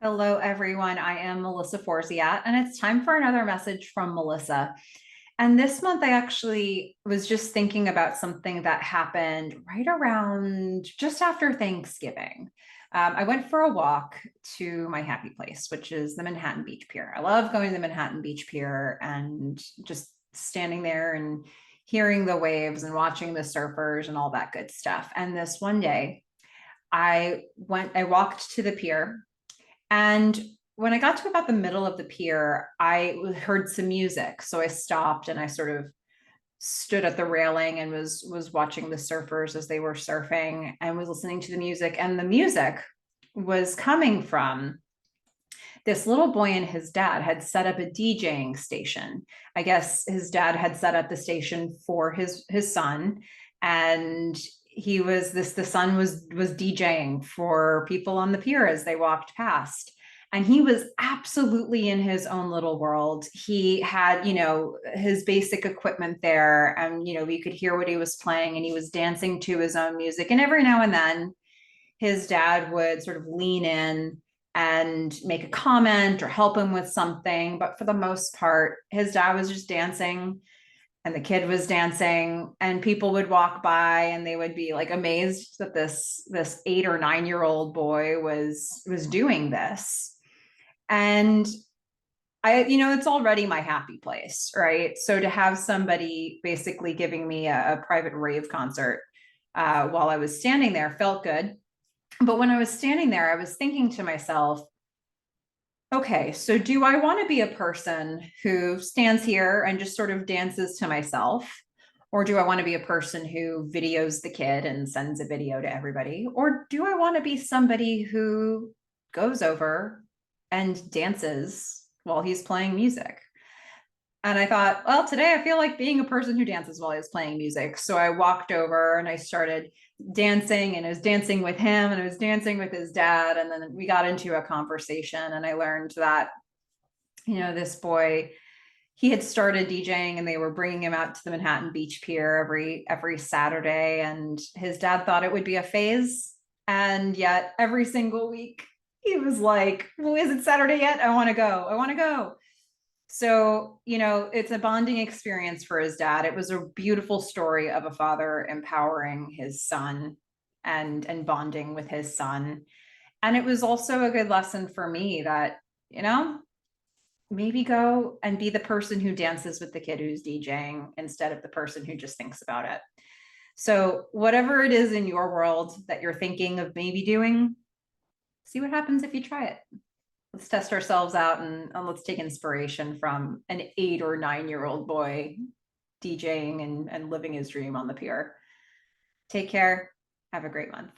Hello, everyone. I am Melissa Forziat, and it's time for another message from Melissa. And this month, I actually was just thinking about something that happened right around just after Thanksgiving. I went for a walk to my happy place, which is the Manhattan Beach Pier. I love going to the Manhattan Beach Pier and just standing there and hearing the waves and watching the surfers and all that good stuff. And this one day, I walked to the pier, and when I got to about the middle of the pier, I heard some music. So I stopped and I sort of stood at the railing and was watching the surfers as they were surfing and was listening to the music. And the music was coming from this little boy, and his dad had set up a DJing station. I guess his dad had set up the station for his son, and the son was DJing for people on the pier as they walked past. And he was absolutely in his own little world. He had, his basic equipment there, and we could hear what he was playing, and he was dancing to his own music. And every now and then his dad would sort of lean in and make a comment or help him with something. But for the most part, his dad was just dancing and the kid was dancing, and people would walk by and they would be like amazed that this 8 or 9 year old boy was doing this. And it's already my happy place, right? So to have somebody basically giving me a private rave concert while I was standing there felt good. But when I was standing there, I was thinking to myself, okay, so do I want to be a person who stands here and just sort of dances to myself? Or do I want to be a person who videos the kid and sends a video to everybody? Or do I want to be somebody who goes over and dances while he's playing music? And I thought, well, today I feel like being a person who dances while he's playing music. So I walked over and I started dancing, and I was dancing with him and I was dancing with his dad. And then we got into a conversation, and I learned that, this boy, he had started DJing and they were bringing him out to the Manhattan Beach Pier every Saturday. And his dad thought it would be a phase. And yet every single week he was like, well, is it Saturday yet? I want to go. I want to go. So, it's a bonding experience for his dad. It was a beautiful story of a father empowering his son and bonding with his son. And it was also a good lesson for me that, maybe go and be the person who dances with the kid who's DJing instead of the person who just thinks about it. So, whatever it is in your world that you're thinking of maybe doing, see what happens if you try it. Let's test ourselves out, and let's take inspiration from an 8 or 9 year old boy DJing and living his dream on the pier. Take care. Have a great month.